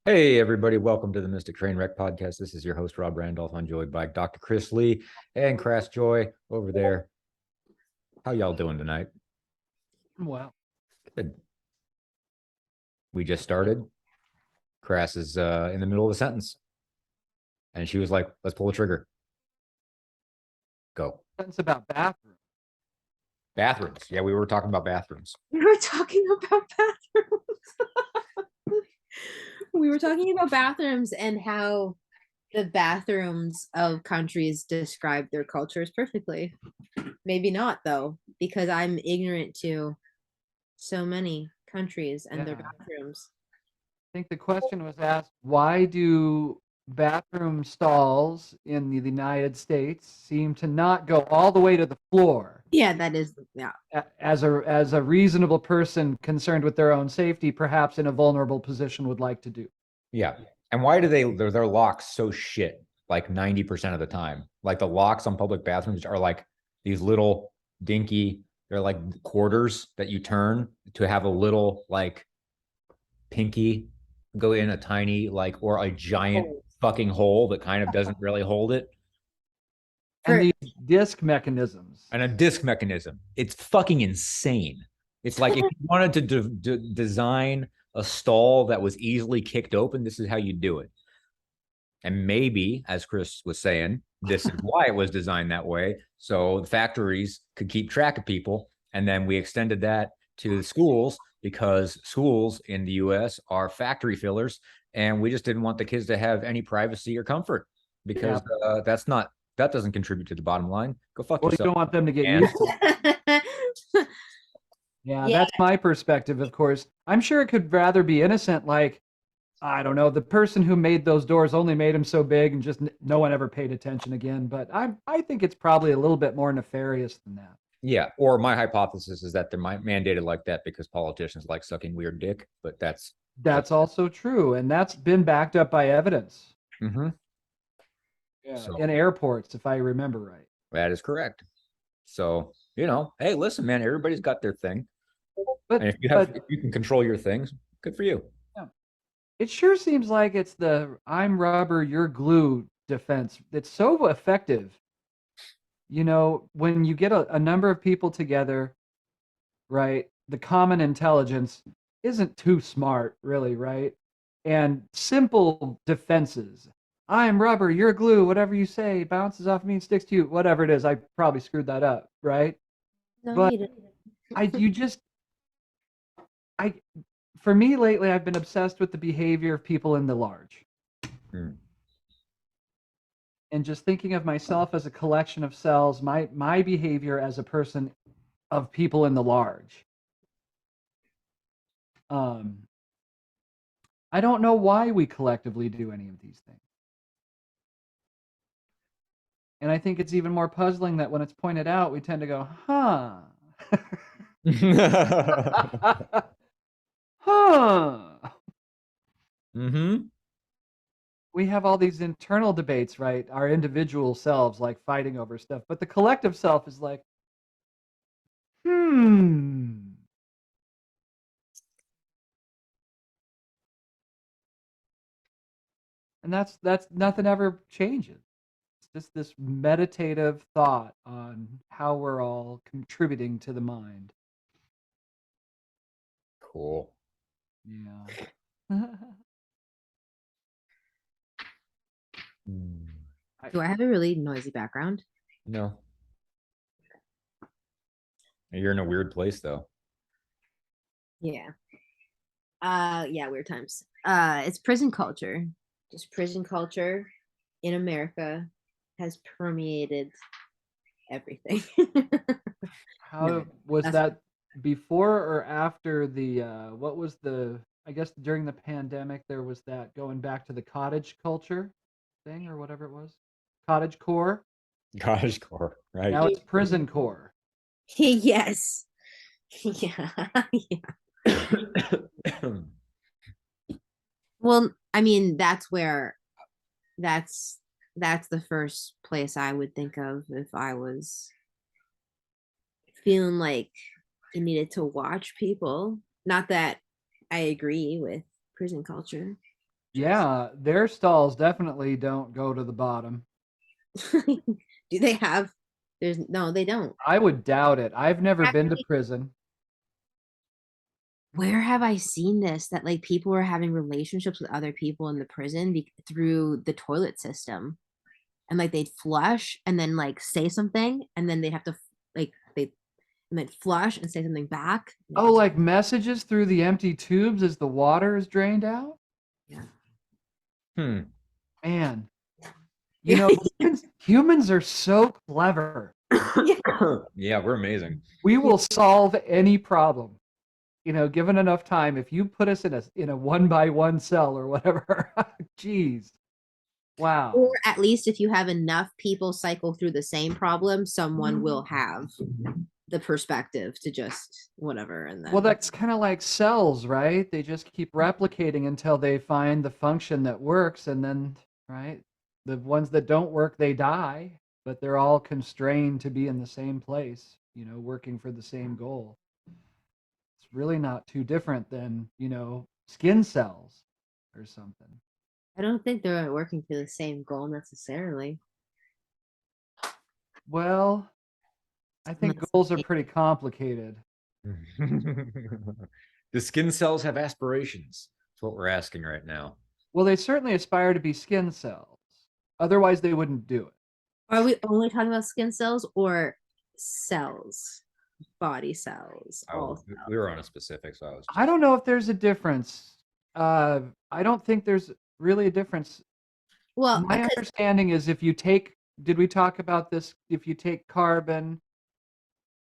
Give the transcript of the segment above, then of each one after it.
Hey, everybody, welcome to the Mystic Trainwreck Podcast. This is your host, Rob Randolph. I'm joined by Dr. Chris Lee and Crass Joy over there. How y'all doing tonight? Well, Good. We just started. Crass is in the middle of a sentence, and she was like, let's pull the trigger. Go. sentence about bathroom. Bathrooms. Yeah, we were talking about bathrooms. We were talking about bathrooms. We were talking about bathrooms and how the bathrooms of countries describe their cultures perfectly. Maybe not, though, because I'm ignorant to so many countries and their Yeah. bathrooms. I think the question was asked, why do bathroom stalls in the United States seem to not go all the way to the floor? Yeah, that is, yeah. As a reasonable person concerned with their own safety, perhaps in a vulnerable position, would like to do. Yeah. And why do their locks so shit like 90% of the time? Like the locks on public bathrooms are like these little dinky, they're like quarters that you turn to have a little like pinky go in a tiny like or a giant fucking hole that kind of doesn't really hold it. And For- these disc mechanisms. And a disc mechanism. It's fucking insane. It's like if you wanted to design a stall that was easily kicked open, this is how you do it. And maybe, as Chris was saying, this is why it was designed that way. So the factories could keep track of people. And then we extended that to the schools because schools in the US are factory fillers. And we just didn't want the kids to have any privacy or comfort because that doesn't contribute to the bottom line. Go fuck Well, you yourself. don't want them to get And used to it. Yeah, Yeah. that's my perspective, of course. I'm sure it could rather be innocent, like, I don't know, the person who made those doors only made them so big and just no one ever paid attention again. But I think it's probably a little bit more nefarious than that. yeah, or my hypothesis is that they're mandated like that because politicians like sucking weird dick, but that's Also true, and that's been backed up by evidence. mm-hmm. Yeah, So in airports, if I remember right. that is correct. So, hey, listen, man, everybody's got their thing. But And if but you can control your things, good for you. yeah, it sure seems like it's the "I'm rubber, you're glue" defense. It's so effective. You know, when you get a number of people together, right? The common intelligence isn't too smart, really, right? And simple defenses. I'm rubber, you're glue, whatever you say bounces off me and sticks to you, whatever it is. I probably screwed that up, right? No, But you didn't. you just, I, for me lately, I've been obsessed with the behavior of people in the large. Hmm. And just thinking of myself as a collection of cells, my behavior as a person of people in the large. Um, I don't know why we collectively do any of these things. And I think it's even more puzzling that when it's pointed out, we tend to go, huh. Huh. Mm-hmm. We have all these internal debates, right? Our individual selves like fighting over stuff, but the collective self is like, hmm. And that's nothing ever changes. It's just this meditative thought on how we're all contributing to the mind. Cool. Yeah. Do I have a really noisy background? No. You're in a weird place though. Yeah. Yeah, weird times. It's prison culture. Just prison culture in America has permeated everything. How No, was that's that before or after the what was the I guess during the pandemic there was that going back to the cottage culture thing or whatever it was. Cottage core. Cottage core, right? Now it's prison core. yes. Yeah. Well, I mean, that's that's the first place I would think of if I was feeling like I needed to watch people. Not that I agree with prison culture. Yeah, their stalls definitely don't go to the bottom. Do they have? There's no, they don't. I would doubt it. I've never been to Actually, prison. where have I seen this? That like people were having relationships with other people in the prison through the toilet system, and like they'd flush and then like say something, and then they'd have to like they and then flush and say something back. Oh, like messages through the empty tubes as the water is drained out? Yeah. Hmm. Man, you know, humans are so clever. Yeah, we're amazing. We will solve any problem. You know, given enough time, if you put us in a 1-by-1 cell or whatever, geez. Wow. Or at least if you have enough people cycle through the same problem, someone will have the perspective to just whatever. And then, Well, that's kind of like cells, right? They just keep replicating until they find the function that works, and then, right, the ones that don't work, they die, but they're all constrained to be in the same place, you know, working for the same goal. It's really not too different than, you know, skin cells or something. I don't think they're working for the same goal necessarily. Well, I think Unless goals are they- pretty complicated. The skin cells have aspirations. That's what we're asking right now. Well, they certainly aspire to be skin cells. Otherwise, they wouldn't do it. Are we only talking about skin cells or cells, body cells? All cells? We were on a specific, so I was. I don't know if there's a difference. I don't think there's really a difference. Well, My understanding is if you take, did we talk about this? If you take carbon,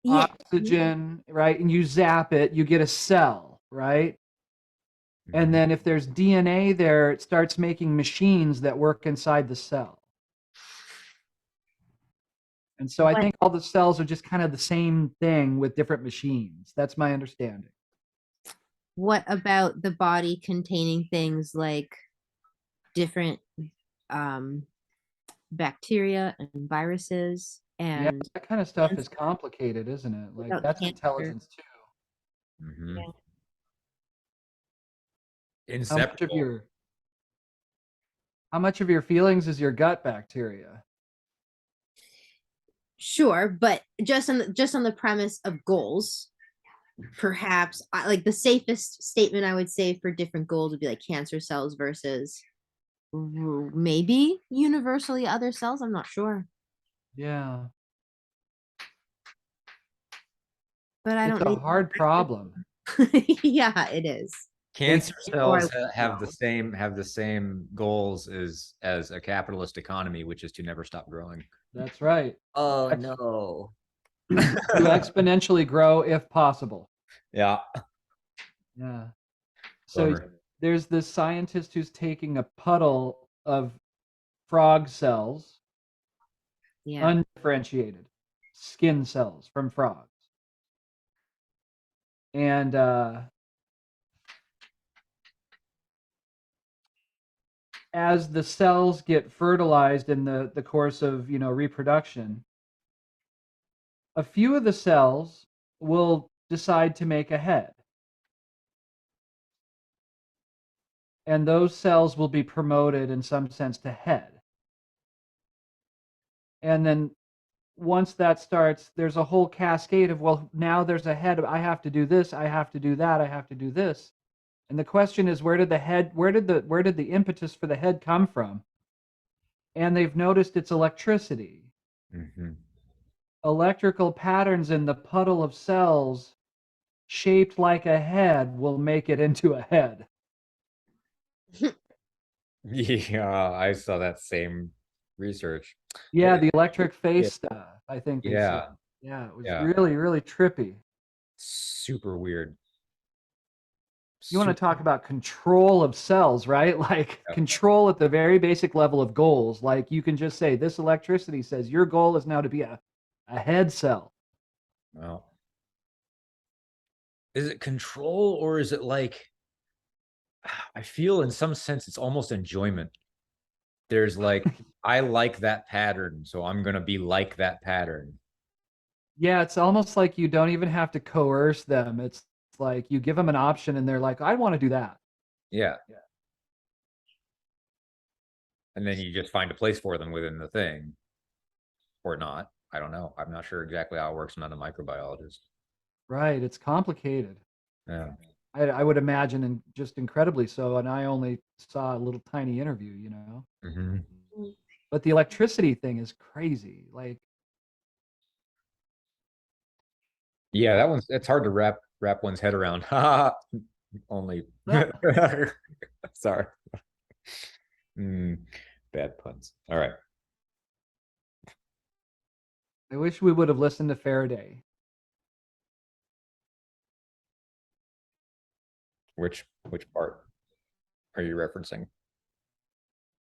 yeah, oxygen, right, and you zap it, you get a cell, right? Mhm. And then if there's DNA there, it starts making machines that work inside the cell. And so I think all the cells are just kind of the same thing with different machines. That's my understanding. what about the body containing things like different bacteria and viruses Yeah, and that kind of stuff is complicated, isn't it? Like without that's cancer. intelligence too. Mhm. Yeah. How much of Inceptual. your how much of your feelings is your gut bacteria? Sure, but just on the premise of goals, perhaps like the safest statement I would say for different goals would be like cancer cells versus maybe universally other cells. I'm not sure, Yeah. but I It's don't a need. hard problem. Yeah, it is. Cancer Or I cells would have know. the same goals as a capitalist economy, which is to never stop growing. That's right. Oh Ex- no. To exponentially grow if possible. Yeah. Yeah. So Bummer. there's this scientist who's taking a puddle of frog cells, Yeah. undifferentiated skin cells from frogs. And as the cells get fertilized in the course of, you know, reproduction, a few of the cells will decide to make a head. And those cells will be promoted in some sense to head. And then once that starts, there's a whole cascade of, well, now there's a head. I have to do this. I have to do that. I have to do this. And the question is, where did the impetus for the head come from? And they've noticed it's electricity. Mhm. Electrical patterns in the puddle of cells shaped like a head will make it into a head. Yeah, I saw that same research. Yeah, It- the electric face stuff, I think they said. Yeah, Yeah, it was yeah. really, really trippy. Super weird. You want to Super- talk about control of cells, right? Like Yeah. control at the very basic level of goals. Like you can just say, this electricity says your goal is now to be a head cell. Well, is it control or is it like I feel in some sense it's almost enjoyment. There's like I like that pattern, so I'm gonna be like that pattern. Yeah, it's almost like you don't even have to coerce them. It's like you give them an option and they're like, I want to do that. Yeah. And then you just find a place for them within the thing, or not. I don't know. I'm not sure exactly how it works. I'm not a microbiologist. Right. It's complicated. Yeah. I would imagine, and just incredibly so. And I only saw a little tiny interview, Hmm. But the electricity thing is crazy. Like, Yeah, it's hard to wrap one's head around. Only sorry. Mm, bad puns. All right. I wish we would have listened to Faraday. Which part are you referencing?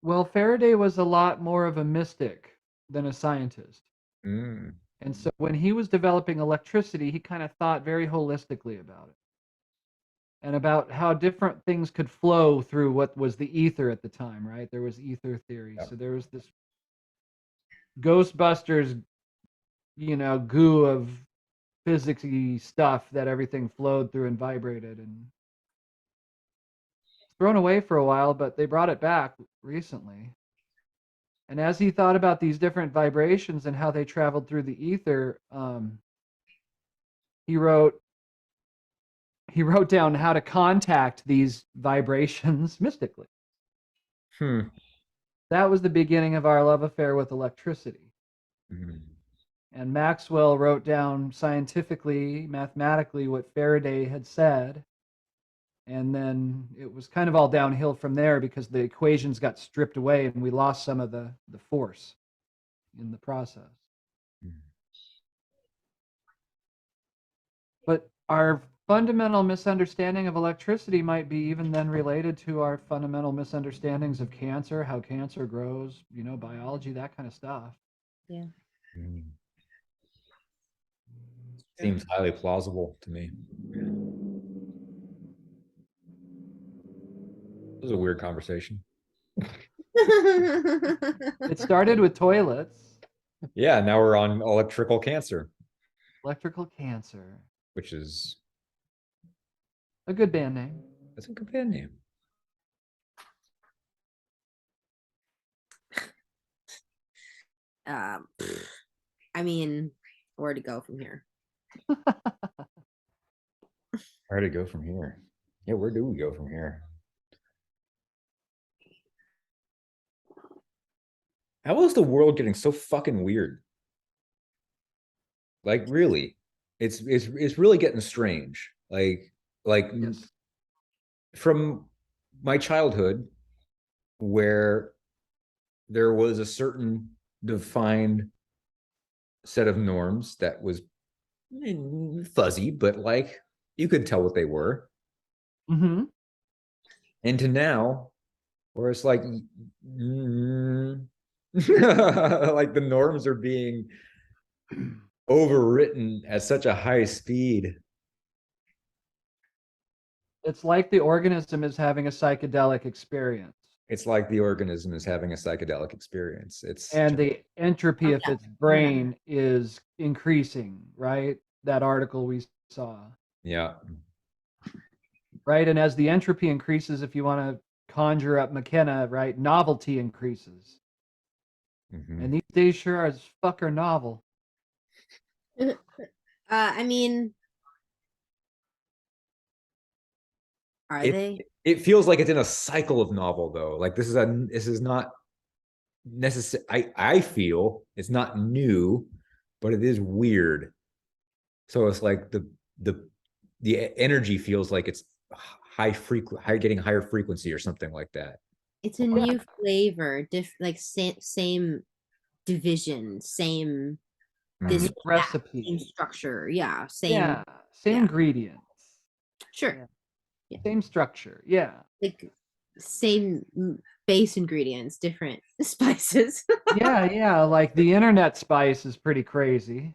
Well, Faraday was a lot more of a mystic than a scientist. Mm. And so when he was developing electricity, he kind of thought very holistically about it and about how different things could flow through what was the ether at the time, right? There was ether theory. Yep. So there was this Ghostbusters, goo of physicsy stuff that everything flowed through and vibrated, and thrown away for a while, but they brought it back recently. And as he thought about these different vibrations and how they traveled through the ether, he wrote down how to contact these vibrations mystically. That was the beginning of our love affair with electricity. Mm. And Maxwell wrote down scientifically, mathematically, what Faraday had said. And then it was kind of all downhill from there because the equations got stripped away and we lost some of the force in the process. Mm. But our fundamental misunderstanding of electricity might be even then related to our fundamental misunderstandings of cancer, how cancer grows, biology, that kind of stuff. Yeah. Mm. Seems highly plausible to me. This was a weird conversation. It started with toilets. Yeah, now we're on electrical cancer, Electrical cancer. which is A good band name. that's a good band name. I mean, where to go from here? Where to go from here? Yeah, where do we go from here? How is the world getting so fucking weird? Like, really, it's really getting strange. Like Yes. from my childhood, where there was a certain defined set of norms that was fuzzy, but like you could tell what they were. Mm-hmm. And to now, where it's like, like the norms are being overwritten at such a high speed. It's like the organism is having a psychedelic experience. It's like the organism is having a psychedelic experience. And the entropy of its brain is increasing, right? That article we saw. Yeah. Right. And as the entropy increases, if you want to conjure up McKenna, right, novelty increases. Mm-hmm. And these days sure as fuck are novel. I mean, are they? It feels like it's in a cycle of novel though. Like this is not necessary. I feel it's not new, but it is weird. So it's like the energy feels like it's getting higher frequency or something like that. It's a new flavor, like same division, same this recipe, same structure. Yeah, same. Yeah, same ingredients. Sure. Yeah. Same structure. Yeah. Like same base ingredients, different spices. yeah. Like the internet spice is pretty crazy.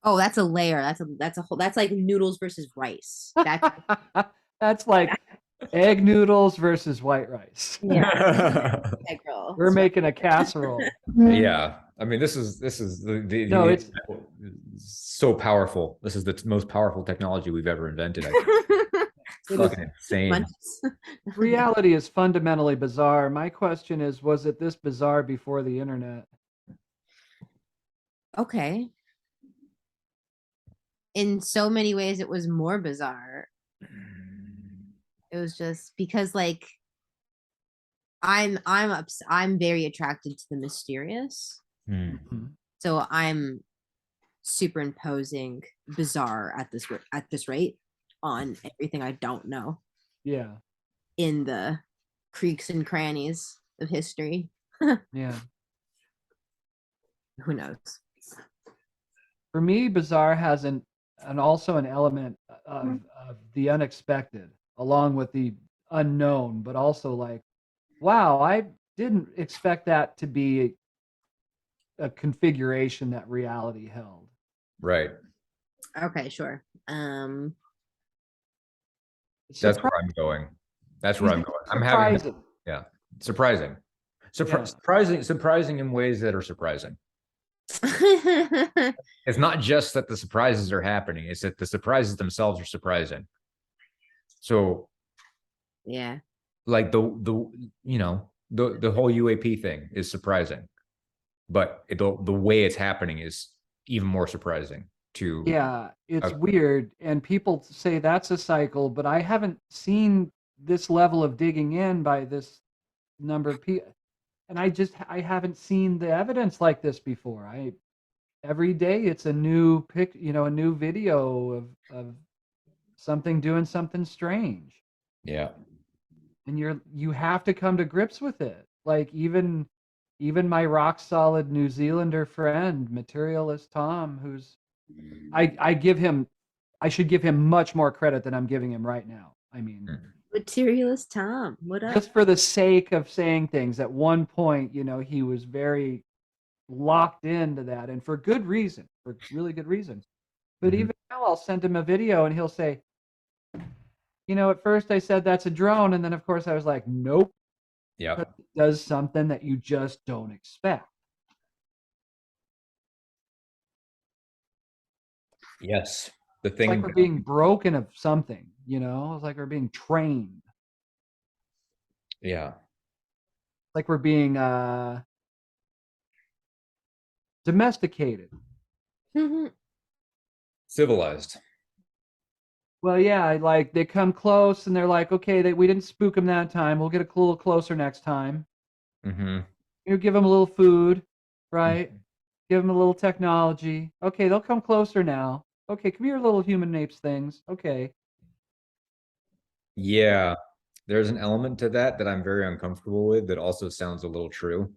Oh, that's a layer. That's a whole. That's like noodles versus rice. That's like egg noodles versus white rice. Yeah. We're making a casserole. Yeah. I mean, this is it's so powerful. This is the most powerful technology we've ever invented. I think. It is Fucking insane. Munches. reality is fundamentally bizarre. My question is, was it this bizarre before the internet? Okay. In so many ways, it was more bizarre. It was just because, like, I'm very attracted to the mysterious, Hmm. Mhm. so I'm superimposing bizarre at this rate on everything I don't know Yeah, in the creaks and crannies of history. yeah. Who knows? For me, bizarre has an also an element of the unexpected, along with the unknown, but also like, wow, I didn't expect that to be a configuration that reality held. Right. Okay, sure. That's where I'm going. That's where I'm going. I'm having, Surprising. yeah, surprising. Yeah. Surprising in ways that are surprising. It's not just that the surprises are happening, it's that the surprises themselves are surprising. So Yeah. like the whole UAP thing is surprising, but the way it's happening is even more surprising to Yeah, it's a- weird. And people say that's a cycle, but I haven't seen this level of digging in by this number of people. And I haven't seen the evidence like this before. Every day it's a new a new video of something doing something strange. yeah. And you have to come to grips with it. Like even my rock solid New Zealander friend, materialist Tom, who's I give him I should give him much more credit than I'm giving him right now. I mean, Mm. Materialist Tom, what up? just for the sake of saying things, at one point, he was very locked into that, and for good reason, for really good reason. But Mhm. even now, I'll send him a video and he'll say, at first I said that's a drone, and then of course I was like, nope, Yeah. because it does something that you just don't expect. Yes. The It's like thing. we're being broken of something, It's like we're being trained. Yeah. Like we're being domesticated. Civilized. Well, yeah, like they come close and they're like, okay, we didn't spook them that time. We'll get a little closer next time. Mm-hmm. You give them a little food, right? Give them a little technology. Okay, they'll come closer now. Okay, come here, little human apes things. Okay. Yeah. There's an element to that I'm very uncomfortable with that also sounds a little true.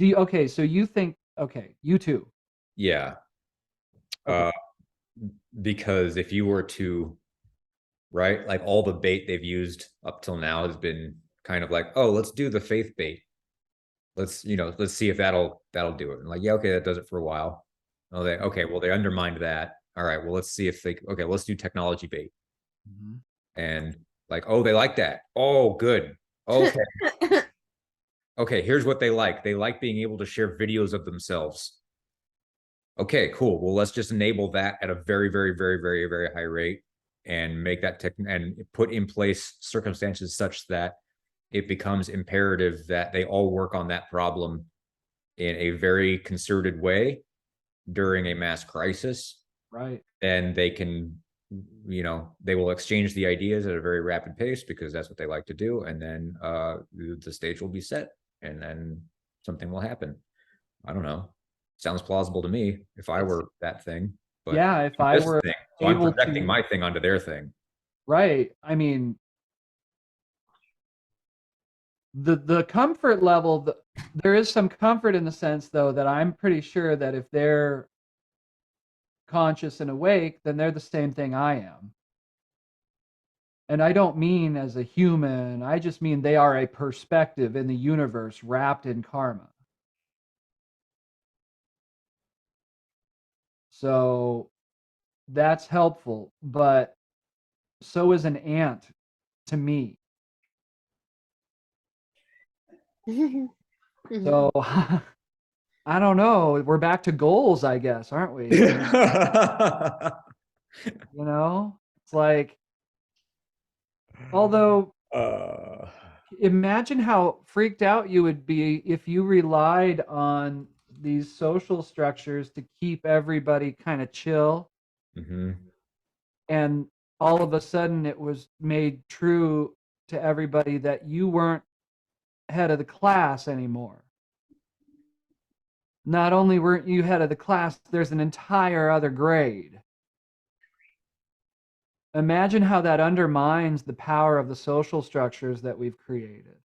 Okay, so you think, okay, you too. Yeah. Okay. Because if you were to, right, like all the bait they've used up till now has been kind of like, oh, let's do the faith bait. Let's see if that'll do it. And like, yeah, okay, that does it for a while. Oh, okay, well, they undermined that. All right, well, let's see if okay, let's do technology bait. Mhm. And like, oh, they like that. Oh, good. Okay. Okay, here's what they like. They like being able to share videos of themselves. Okay, cool. Well, let's just enable that at a very, very, very, very, very high rate and make that tech and put in place circumstances such that it becomes imperative that they all work on that problem in a very concerted way during a mass crisis. Right. And they can, they will exchange the ideas at a very rapid pace because that's what they like to do. And then the stage will be set and then something will happen. I don't know. Sounds plausible to me if I were that thing. But Yeah, if I this were thing, so I'm able projecting to, my thing onto their thing. right. I mean, the comfort level, there is some comfort in the sense though that I'm pretty sure that if they're conscious and awake, then they're the same thing I am. And I don't mean as a human, I just mean they are a perspective in the universe wrapped in karma. So that's helpful, but so is an ant to me. So I don't know. We're back to goals, I guess, aren't we? It's like Although, Uh, imagine how freaked out you would be if you relied on these social structures to keep everybody kind of chill, mhm. and all of a sudden it was made true to everybody that you weren't head of the class anymore. Not only weren't you head of the class, there's an entire other grade. Imagine how that undermines the power of the social structures that we've created.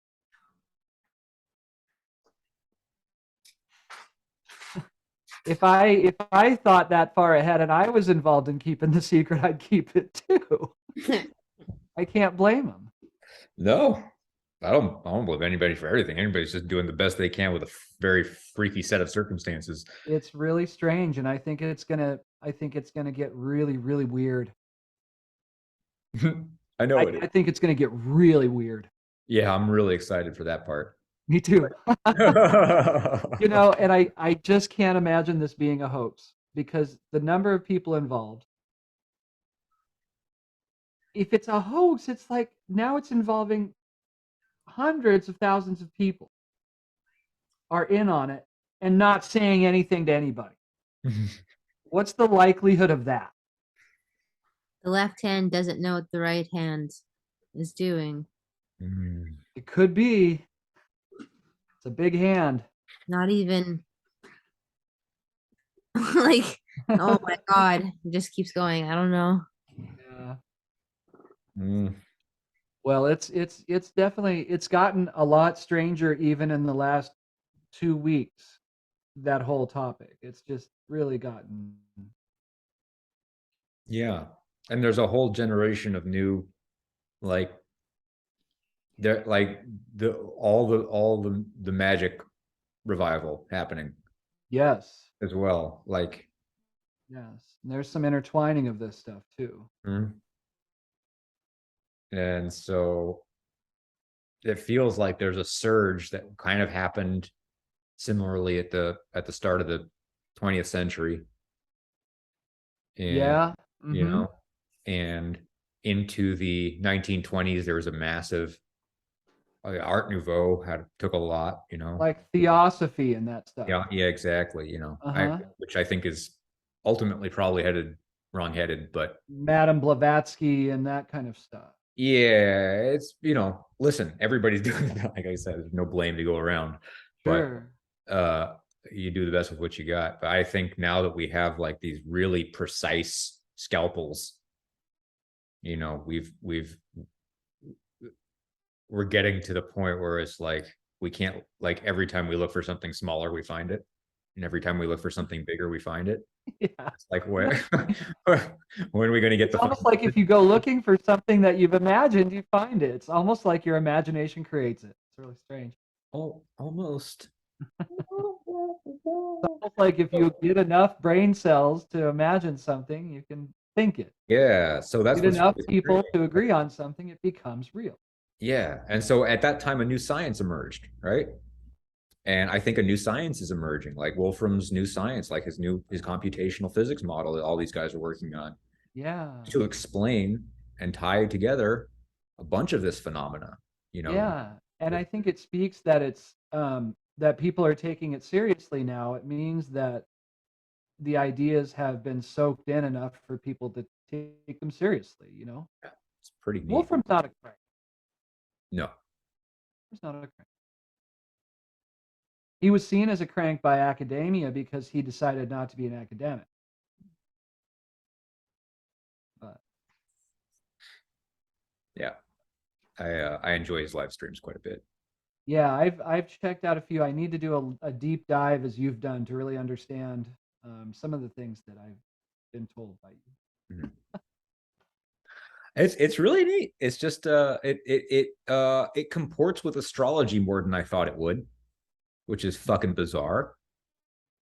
If I thought that far ahead and I was involved in keeping the secret, I'd keep it too. I can't blame them. No, I don't believe anybody for everything. Anybody's just doing the best they can with a very freaky set of circumstances. It's really strange, and I think it's gonna get really, really weird. I know I think it's gonna get really weird. Yeah, I'm really excited for that part. Me too. You know, and I just can't imagine this being a hoax because the number of people involved. If it's a hoax, it's like now it's involving hundreds of thousands of people are in on it and not saying anything to anybody. What's the likelihood of that? The left hand doesn't know what the right hand is doing. It could be. It's a big hand. Not even like, oh my God, it just keeps going. I don't know. Yeah. Well, it's definitely, it's gotten a lot stranger even in the last 2 weeks, that whole topic. It's just really gotten. Yeah. And there's a whole generation of new, like, they're like all the magic revival happening Yes. as well. Like, Yes. And there's some intertwining of this stuff too. and so it feels like there's a surge that kind of happened similarly at the start of the 20th century. And, Yeah. you know, and into the 1920s, there was a massive Art Nouveau took a lot, you know, Like theosophy and that stuff. yeah, exactly, you know, Uh-huh. which I think is ultimately probably wrong-headed, but Madame Blavatsky and that kind of stuff. yeah, it's, you know, listen, everybody's doing it. Like I said, there's no blame to go around, Sure. but you do the best with what you got. But I think now that we have like these really precise scalpels, you know, we're getting to the point where it's like we can't, like, every time we look for something smaller, we find it, and every time we look for something bigger, we find it. Yeah. It's like, where when are we going to get It's almost like if you go looking for something that you've imagined, you find it. It's almost like your imagination creates it. It's really strange. Oh, almost. It's almost like if you get enough brain cells to imagine something, you can think it. Yeah, so that's Get enough really people great. to agree on something, it becomes real. Yeah, and so at that time, a new science emerged, right? And I think a new science is emerging, like Wolfram's new science, like his computational physics model that all these guys are working on. Yeah. To explain and tie together a bunch of this phenomena, you know. Yeah, and I think it speaks that it's that people are taking it seriously now. It means that the ideas have been soaked in enough for people to take them seriously, you know. It's pretty neat. Wolfram's not a crank. No. He's not a crank. He was seen as a crank by academia because he decided not to be an academic. But yeah, I enjoy his live streams quite a bit. Yeah, I've checked out a few. I need to do a deep dive as you've done to really understand some of the things that I've been told by you. It's really neat. It's just it comports with astrology more than I thought it would, which is fucking bizarre.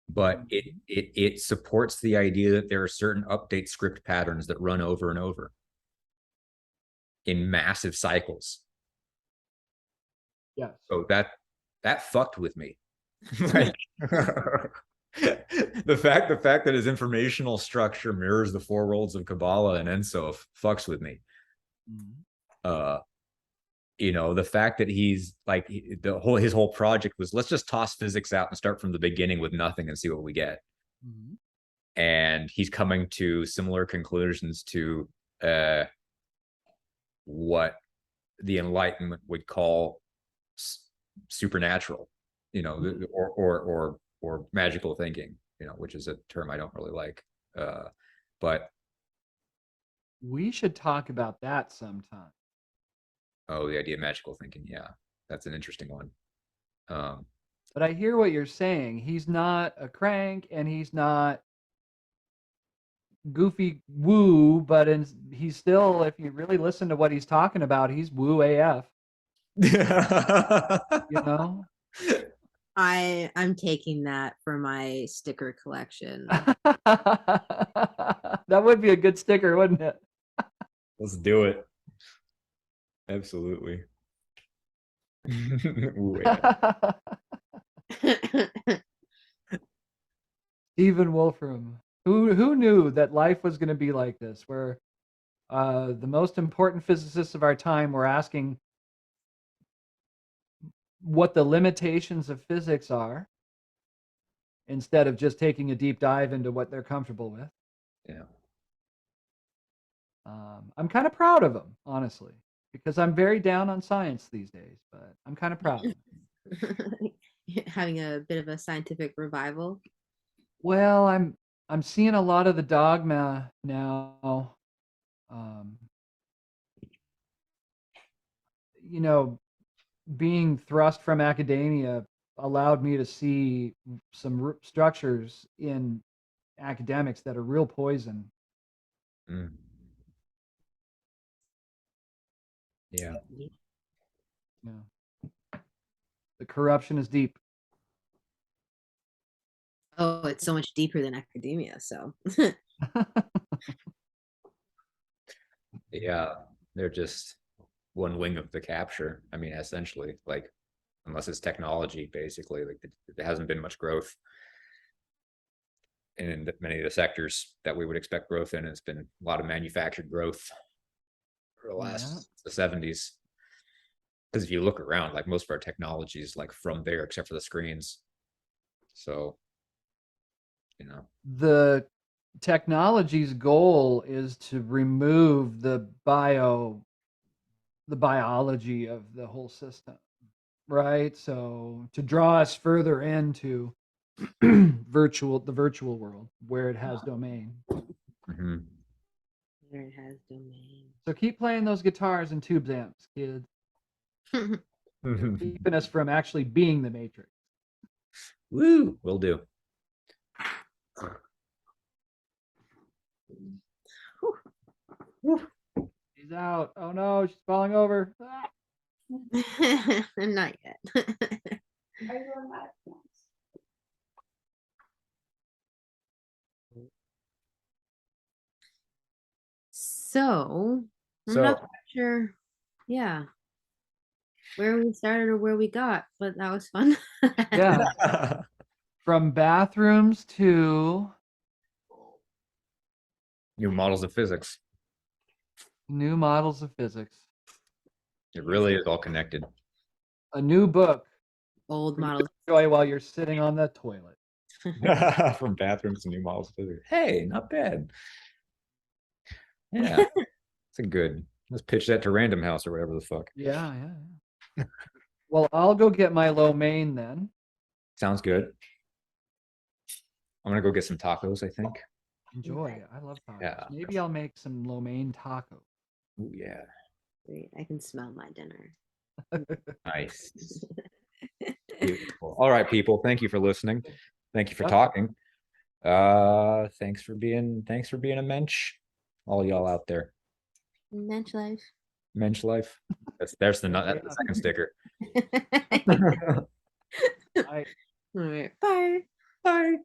But it supports the idea that there are certain update script patterns that run over and over in massive cycles. Yes. So that fucked with me. Like, the fact that his informational structure mirrors the four worlds of Kabbalah and Ensof fucks with me. The fact that he's like his whole project was let's just toss physics out and start from the beginning with nothing and see what we get. Mhm. And he's coming to similar conclusions to what the Enlightenment would call supernatural, or magical thinking, which is a term I don't really like. But We should talk about that sometime. the idea of magical thinking, yeah, that's an interesting one. But I hear what you're saying. He's not a crank and he's not goofy woo, but he's still, if you really listen to what he's talking about, he's woo AF, you know? I'm taking that for my sticker collection. That would be a good sticker, wouldn't it? Let's do it. Absolutely. Ooh, yeah. Stephen Wolfram. Who knew that life was going to be like this, where the most important physicists of our time were asking what the limitations of physics are instead of just taking a deep dive into what they're comfortable with. Yeah. I'm kind of proud of them, honestly, because I'm very down on science these days, but I'm kind of proud of them. Having a bit of a scientific revival. Well, I'm seeing a lot of the dogma now. Being thrust from academia allowed me to see some structures in academics that are real poison. Mm. Yeah. Yeah. The corruption is deep. Oh, it's so much deeper than academia. So Yeah, they're just one wing of the capture. I mean, essentially, like, unless it's technology, basically, like there hasn't been much growth in many of the sectors that we would expect growth in. It's been a lot of manufactured growth for the last the 70s. Because if you look around, like most of our technology is like from there, except for the screens. So, the technology's goal is to remove the biology of the whole system, right? So to draw us further into the virtual world where it has domain. Mm-hmm. Where it has domain. So keep playing those guitars and tube amps, kids. Keeping us from actually being the Matrix. Woo, will do. She's out. Oh no, she's falling over. Not yet. So I'm not quite sure. Yeah. Where we started or where we got, but that was fun. Yeah. From bathrooms to new models of physics. New models of physics. It really is all connected. A new book. Old models. Enjoy while you're sitting on the toilet. From bathrooms to new models of physics. Hey, not bad. Yeah. It's a good. Let's pitch that to Random House or whatever the fuck. Yeah. Well, I'll go get my lo mein then. Sounds good. I'm gonna go get some tacos, I think. Enjoy. I love tacos. Yeah. Maybe I'll make some lo mein tacos. Ooh, yeah. Wait, I can smell my dinner. Nice. Beautiful. All right, people. Thank you for listening. Thank you for talking. Thanks for being a mensch. All y'all out there. Mensch life. Mensch life. That's the second sticker. Bye. All right. Bye. Bye.